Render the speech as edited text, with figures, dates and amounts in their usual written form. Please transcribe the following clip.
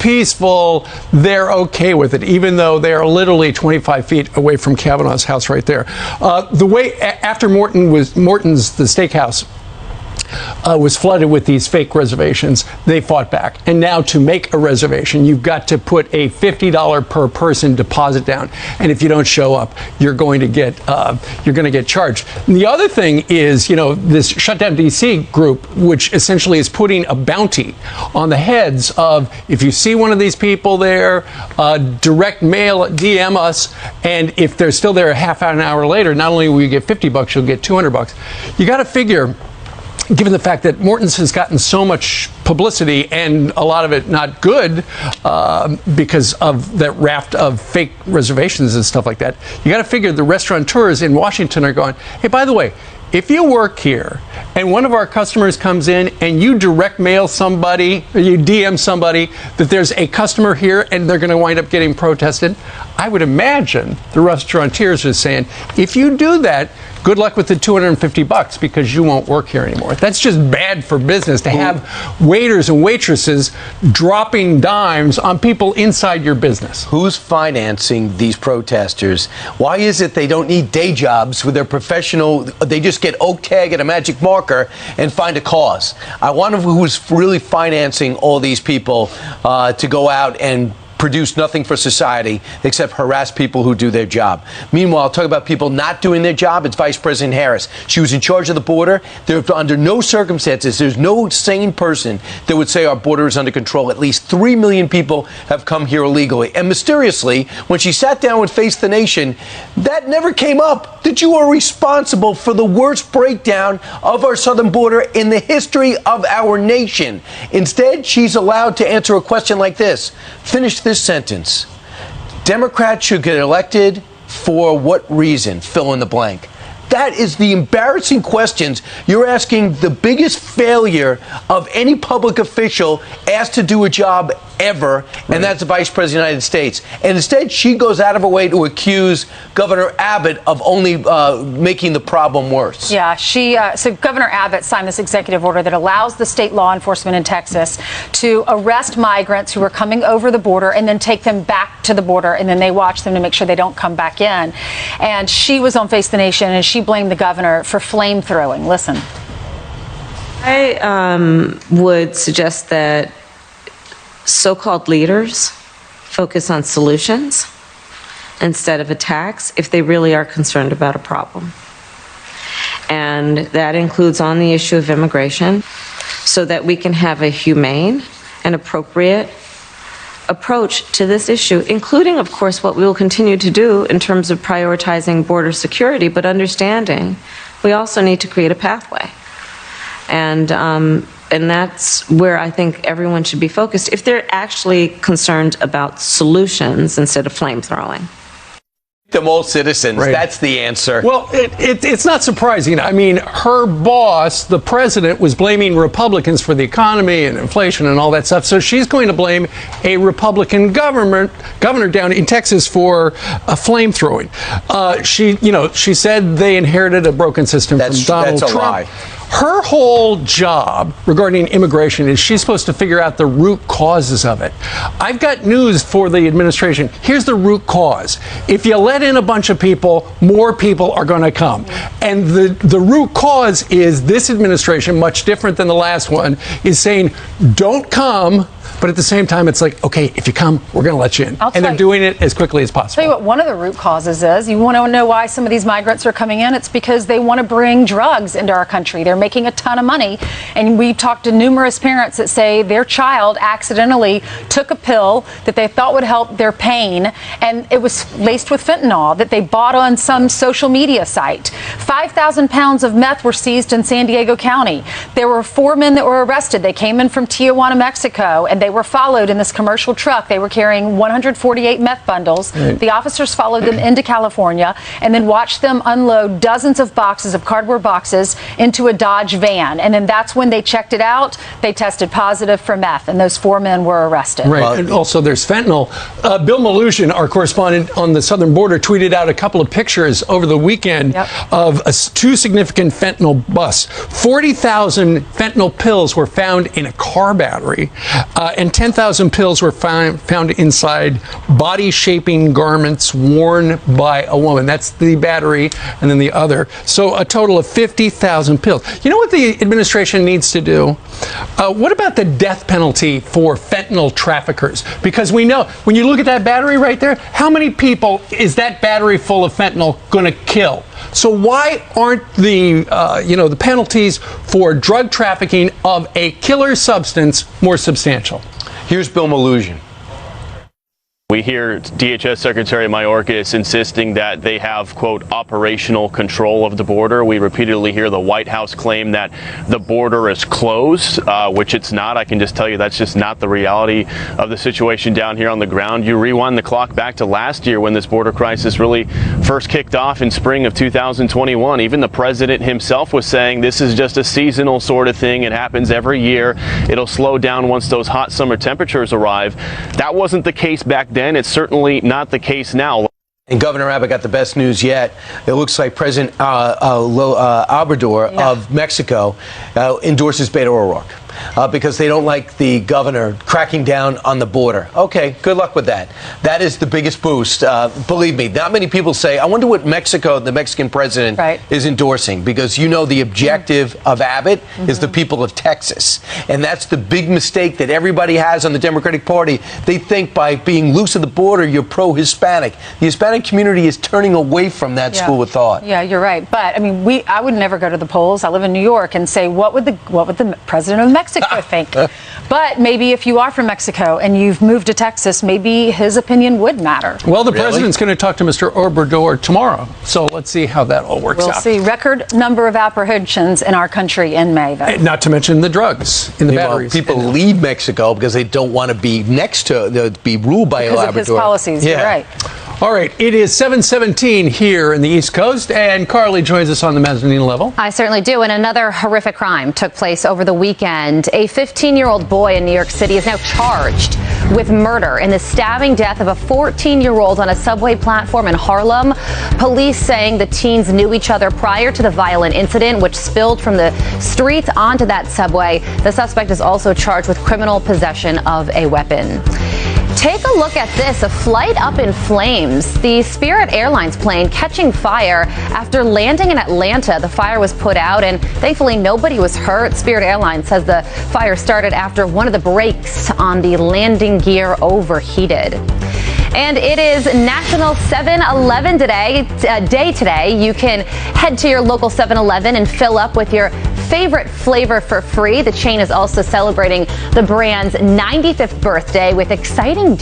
peaceful, they're okay with it, even though they are literally 25 feet away from Kavanaugh's house right there. The way after Morton's, the steakhouse, was flooded with these fake reservations, they fought back. And now to make a reservation, you've got to put a $50 per person deposit down. And if you don't show up, you're going to get charged. And the other thing is, you know, this Shutdown DC group, which essentially is putting a bounty on the heads of, if you see one of these people there, direct mail, DM us, and if they're still there a half an hour later, not only will you get $50, you'll get $200. You got to figure, given the fact that Morton's has gotten so much publicity and a lot of it not good because of that raft of fake reservations and stuff like that, you got to figure the restaurateurs in Washington are going, hey, by the way, if you work here and one of our customers comes in and you direct mail somebody or you DM somebody that there's a customer here and they're going to wind up getting protested, I would imagine the restaurateurs are saying, if you do that, good luck with the $250 because you won't work here anymore. That's just bad for business to have waiters and waitresses dropping dimes on people inside your business. Who's financing these protesters? Why is it they don't need day jobs with their professional, they just get oak tag and a magic marker and find a cause? I wonder who's really financing all these people to go out and produce nothing for society except harass people who do their job. Meanwhile, talk about people not doing their job. It's Vice President Harris. She was in charge of the border. There, under no circumstances, there's no sane person that would say our border is under control. At least 3 million people have come here illegally. And mysteriously, when she sat down with Face the Nation, that never came up, that you are responsible for the worst breakdown of our southern border in the history of our nation. Instead, she's allowed to answer a question like this. Finish this sentence. Democrats should get elected for what reason? Fill in the blank. That is the embarrassing questions. You're asking the biggest failure of any public official asked to do a job ever, and that's the Vice President of the United States. And instead, she goes out of her way to accuse Governor Abbott of only making the problem worse. Yeah, so Governor Abbott signed this executive order that allows the state law enforcement in Texas to arrest migrants who are coming over the border and then take them back to the border, and then they watch them to make sure they don't come back in. And she was on Face the Nation, and she blamed the governor for flame throwing. Listen. I would suggest that so-called leaders focus on solutions instead of attacks if they really are concerned about a problem. And that includes on the issue of immigration, so that we can have a humane and appropriate approach to this issue, including, of course, what we will continue to do in terms of prioritizing border security, but understanding we also need to create a pathway. And that's where I think everyone should be focused if they're actually concerned about solutions instead of flame throwing. Them all citizens. Right. That's the answer. Well, it's not surprising. I mean, her boss, the president, was blaming Republicans for the economy and inflation and all that stuff. So she's going to blame a Republican governor down in Texas for flame throwing. She said they inherited a broken system from Donald Trump. Lie. Her whole job regarding immigration is she's supposed to figure out the root causes of it. I've got news for the administration. Here's the root cause. If you let in a bunch of people, more people are going to come. And the root cause is this administration, much different than the last one, is saying, don't come. But at the same time, it's like, okay, if you come, we're going to let you in. And they're doing it as quickly as possible. Tell you what, one of the root causes is, you want to know why some of these migrants are coming in? It's because they want to bring drugs into our country. They're making a ton of money. And we've talked to numerous parents that say their child accidentally took a pill that they thought would help their pain, and it was laced with fentanyl that they bought on some social media site. 5,000 pounds of meth were seized in San Diego County. There were 4 men that were arrested. They came in from Tijuana, Mexico, and they were followed in this commercial truck. They were carrying 148 meth bundles. Right. The officers followed them into California and then watched them unload dozens of boxes of cardboard boxes into a Dodge van. And then that's when they checked it out. They tested positive for meth, and those 4 men were arrested. Right. And also there's fentanyl. Bill Malutian, our correspondent on the southern border, tweeted out a couple of pictures over the weekend of 2 significant fentanyl busts. 40,000 fentanyl pills were found in a car battery. and 10,000 pills were found inside body-shaping garments worn by a woman. That's the battery, and then the other. So a total of 50,000 pills. You know what the administration needs to do? What about the death penalty for fentanyl traffickers? Because we know, when you look at that battery right there, how many people is that battery full of fentanyl going to kill? So why aren't the the penalties for drug trafficking of a killer substance more substantial? Here's Bill Malugin. We hear DHS Secretary Mayorkas insisting that they have, quote, operational control of the border. We repeatedly hear the White House claim that the border is closed, which it's not. I can just tell you that's just not the reality of the situation down here on the ground. You rewind the clock back to last year when this border crisis really first kicked off in spring of 2021. Even the president himself was saying this is just a seasonal sort of thing. It happens every year. It'll slow down once those hot summer temperatures arrive. That wasn't the case back then. It's certainly not the case now. And Governor Abbott got the best news yet. It looks like President Obrador of Mexico endorses Beto O'Rourke because they don't like the governor cracking down on the border. Okay, good luck with that. That is the biggest boost. Believe me, not many people say, I wonder what Mexico, the Mexican president, is endorsing, because you know the objective of Abbott is the people of Texas. And that's the big mistake that everybody has on the Democratic Party. They think by being loose of the border, you're pro-Hispanic. The Hispanic community is turning away from that school of thought. Yeah, you're right. But I mean, I would never go to the polls. I live in New York and say, what would the president of Mexico think? But maybe if you are from Mexico and you've moved to Texas, maybe his opinion would matter. Well, the president's going to talk to Mr. Obrador tomorrow, so let's see how that all works out. We'll see. Record number of apprehensions in our country in May, though. Not to mention the drugs in the batteries. People leave Mexico because they don't want to be next to, be ruled by because Obrador. Of his policies, you're right. All right, it is 7:17 here in the East Coast, and Carly joins us on the mezzanine level. I certainly do, and another horrific crime took place over the weekend. A 15-year-old boy in New York City is now charged with murder in the stabbing death of a 14-year-old on a subway platform in Harlem. Police saying the teens knew each other prior to the violent incident, which spilled from the streets onto that subway. The suspect is also charged with criminal possession of a weapon. Take a look at this, a flight up in flames. The Spirit Airlines plane catching fire after landing in Atlanta. The fire was put out and thankfully nobody was hurt. Spirit Airlines says the fire started after one of the brakes on the landing gear overheated. And it is National 7-Eleven Day today. You can head to your local 7-Eleven and fill up with your favorite flavor for free. The chain is also celebrating the brand's 95th birthday with exciting deals.